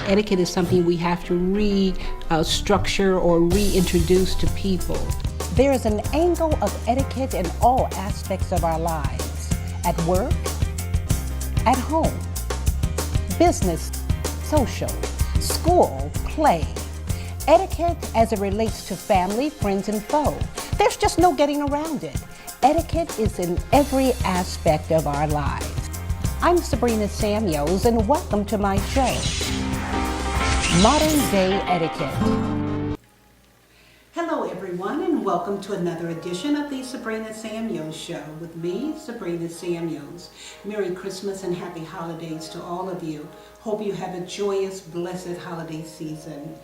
etiquette is something we have to restructure or reintroduce to people. There is an angle of etiquette in all aspects of our lives. At work, at home, business, social, school, play. Etiquette as it relates to family, friends, and foe. There's just no getting around it. Etiquette is in every aspect of our lives. I'm Sabrina Samuels, and welcome to my show, Modern Day Etiquette. Hello everyone, and welcome to another edition of the Sabrina Samuels Show with me, Sabrina Samuels. Merry Christmas and happy holidays to all of you. Hope you have a joyous, blessed holiday season.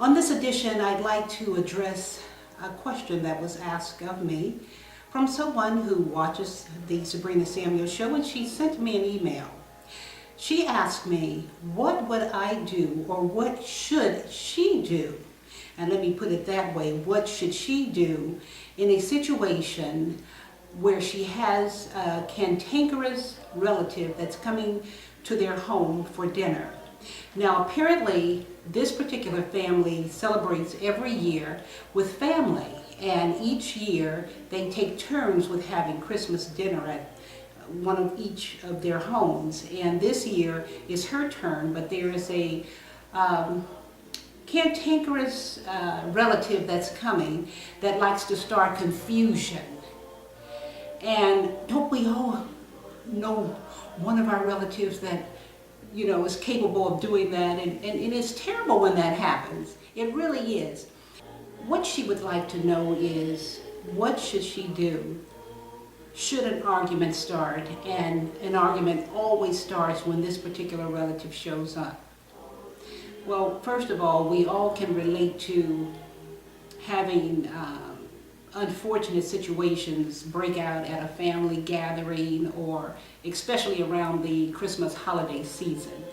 On this edition, I'd like to address a question that was asked of me from someone who watches the Sabrina Samuels Show, and she sent me an email. She asked me, what would I do, or what should she do? And let me put it that way, what should she do in a situation where she has a cantankerous relative that's coming to their home for dinner? Now, apparently, this particular family celebrates every year with family, and each year they take turns with having Christmas dinner at one of each of their homes. And this year is her turn, but there is a cantankerous relative that's coming that likes to start confusion. And don't we all know one of our relatives that is capable of doing that, and it's terrible when that happens. It really is. What she would like to know is, what should she do should an argument start? And an argument always starts when this particular relative shows up. Well, first of all, we all can relate to having unfortunate situations break out at a family gathering, or especially around the Christmas holiday season.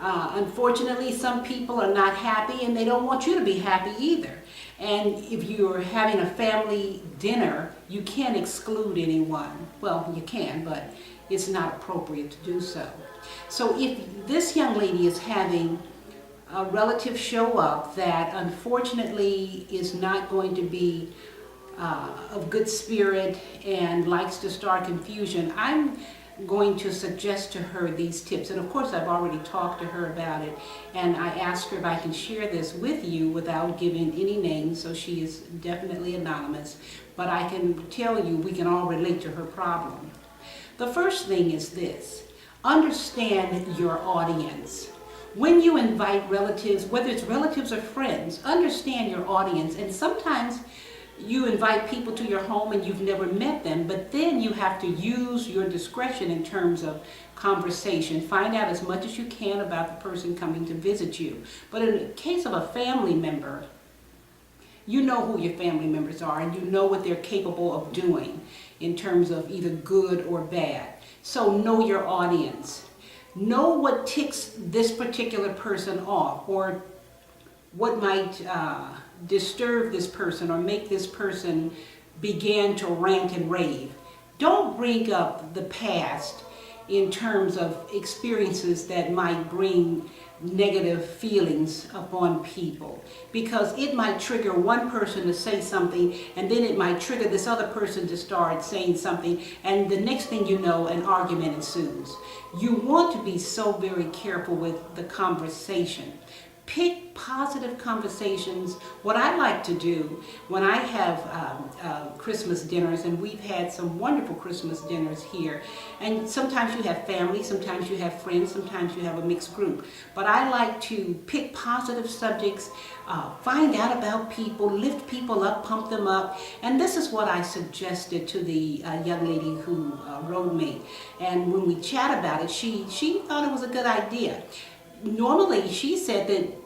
Unfortunately, some people are not happy, and they don't want you to be happy either. And if you're having a family dinner, you can't exclude anyone. Well, you can, but it's not appropriate to do so. So if this young lady is having a relative show up that unfortunately is not going to be of good spirit and likes to start confusion, I'm going to suggest to her these tips. And of course, I've already talked to her about it, and I asked her if I can share this with you without giving any names, so she is definitely anonymous, but I can tell you we can all relate to her problem. The first thing is this: understand your audience. When you invite relatives, whether it's relatives or friends, understand your audience. And sometimes you invite people to your home and you've never met them, but then you have to use your discretion in terms of conversation. Find out as much as you can about the person coming to visit you. But in the case of a family member, you know who your family members are, and you know what they're capable of doing in terms of either good or bad. So know your audience. Know what ticks this particular person off, or what might disturb this person or make this person begin to rant and rave. Don't bring up the past in terms of experiences that might bring negative feelings upon people, because it might trigger one person to say something, and then it might trigger this other person to start saying something, and the next thing you know, an argument ensues. You want to be so very careful with the conversation. Pick positive conversations. What I like to do when I have Christmas dinners, and we've had some wonderful Christmas dinners here, and sometimes you have family, sometimes you have friends, sometimes you have a mixed group, but I like to pick positive subjects, find out about people, lift people up, pump them up. And this is what I suggested to the young lady who wrote me, and when we chat about it, she thought it was a good idea. Normally, she said that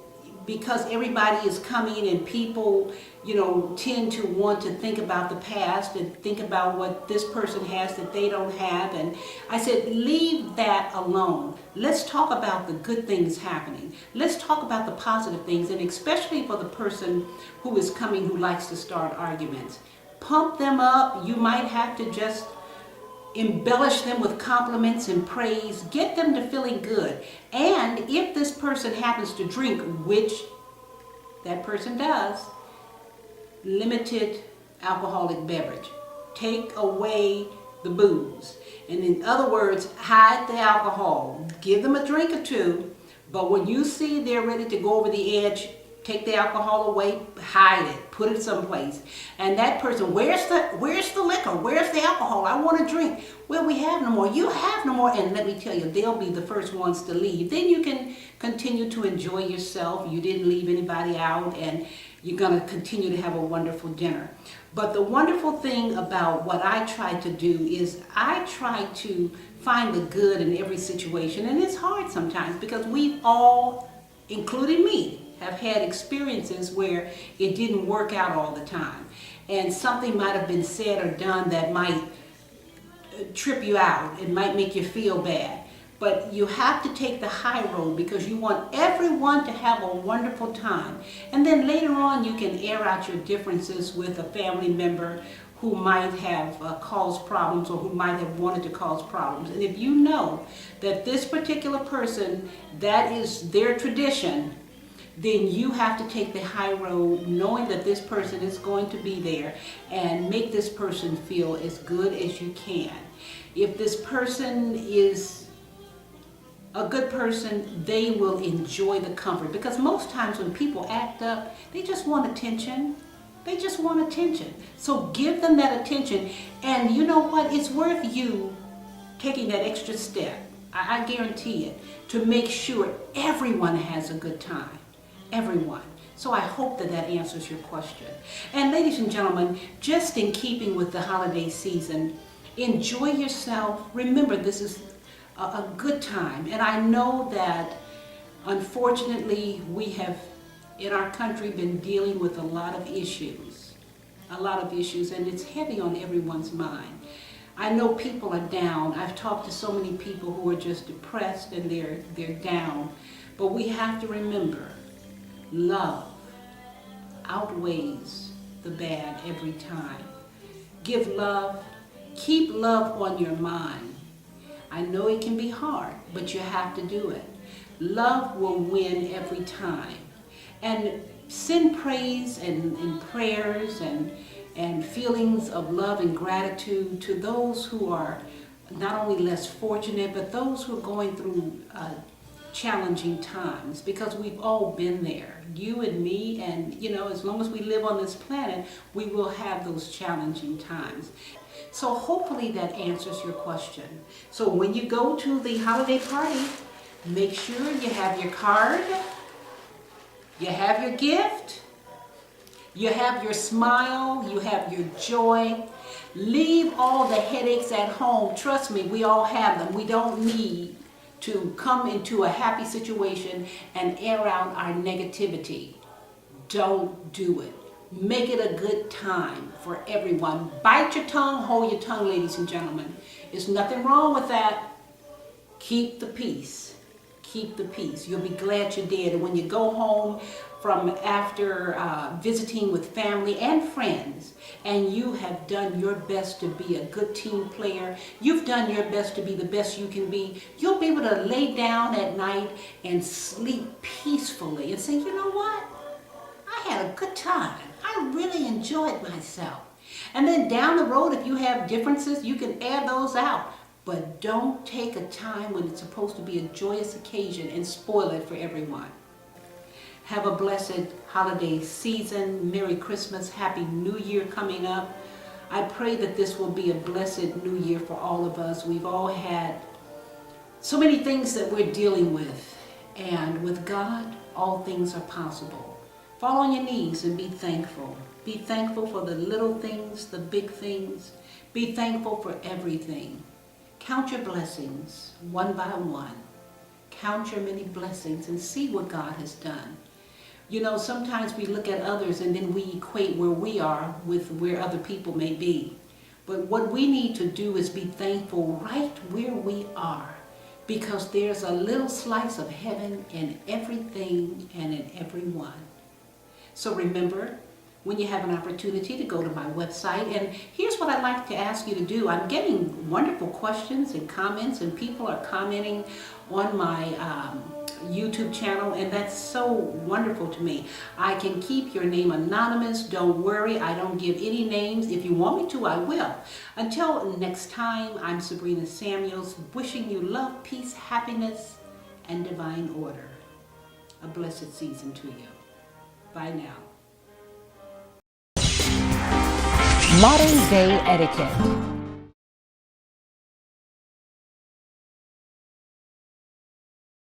because everybody is coming and people, tend to want to think about the past and think about what this person has that they don't have. And I said, leave that alone. Let's talk about the good things happening. Let's talk about the positive things, and especially for the person who is coming who likes to start arguments. Pump them up. You might have to just embellish them with compliments and praise, get them to feeling good. And if this person happens to drink, which that person does, limited alcoholic beverage. Take away the booze. And in other words, hide the alcohol. Give them a drink or two, but when you see they're ready to go over the edge, take the alcohol away, hide it, put it someplace. And that person, where's the liquor? Where's the alcohol? I want to drink. Well, we have no more. You have no more. And let me tell you, they'll be the first ones to leave. Then you can continue to enjoy yourself. You didn't leave anybody out, and you're going to continue to have a wonderful dinner. But the wonderful thing about what I try to do is I try to find the good in every situation. And it's hard sometimes because we've all, including me, have had experiences where it didn't work out all the time. And something might have been said or done that might trip you out. It might make you feel bad. But you have to take the high road because you want everyone to have a wonderful time. And then later on you can air out your differences with a family member who might have caused problems or who might have wanted to cause problems. And if you know that this particular person, that is their tradition, then you have to take the high road knowing that this person is going to be there and make this person feel as good as you can. If this person is a good person, they will enjoy the comfort. Because most times when people act up, they just want attention. They just want attention. So give them that attention. And you know what? It's worth you taking that extra step, I guarantee it, to make sure everyone has a good time. Everyone. So I hope that that answers your question. And ladies and gentlemen, just in keeping with the holiday season, enjoy yourself. Remember, this is a good time. And I know that unfortunately we have in our country been dealing with a lot of issues, and it's heavy on everyone's mind. I know people are down. I've talked to so many people who are just depressed and they're down. But we have to remember, love outweighs the bad every time. Give love, keep love on your mind. I know it can be hard, but you have to do it. Love will win every time. And send praise and prayers and feelings of love and gratitude to those who are not only less fortunate, but those who are going through challenging times, because we've all been there, you and me, and you know, as long as we live on this planet, we will have those challenging times. So hopefully that answers your question. So when you go to the holiday party, make sure you have your card, you have your gift, you have your smile, you have your joy. Leave all the headaches at home. Trust me, we all have them. We don't need to come into a happy situation and air out our negativity. Don't do it. Make it a good time for everyone. Bite your tongue, hold your tongue, ladies and gentlemen. There's nothing wrong with that. Keep the peace. Keep the peace. You'll be glad you did. And when you go home from after visiting with family and friends, and you have done your best to be a good team player, you've done your best to be the best you can be, you'll be able to lay down at night and sleep peacefully and say, you know what? I had a good time. I really enjoyed myself. And then down the road, if you have differences, you can air those out. But don't take a time when it's supposed to be a joyous occasion and spoil it for everyone. Have a blessed holiday season. Merry Christmas. Happy New Year coming up. I pray that this will be a blessed New Year for all of us. We've all had so many things that we're dealing with. And with God, all things are possible. Fall on your knees and be thankful. Be thankful for the little things, the big things. Be thankful for everything. Count your blessings one by one. Count your many blessings and see what God has done. You know, sometimes we look at others and then we equate where we are with where other people may be. But what we need to do is be thankful right where we are, because there's a little slice of heaven in everything and in everyone. So remember, when you have an opportunity to go to my website. And here's what I'd like to ask you to do. I'm getting wonderful questions and comments, and people are commenting on my YouTube channel, and that's so wonderful to me. I can keep your name anonymous. Don't worry, I don't give any names. If you want me to, I will. Until next time, I'm Sabrina Samuels, wishing you love, peace, happiness, and divine order. A blessed season to you. Bye now. Modern day etiquette.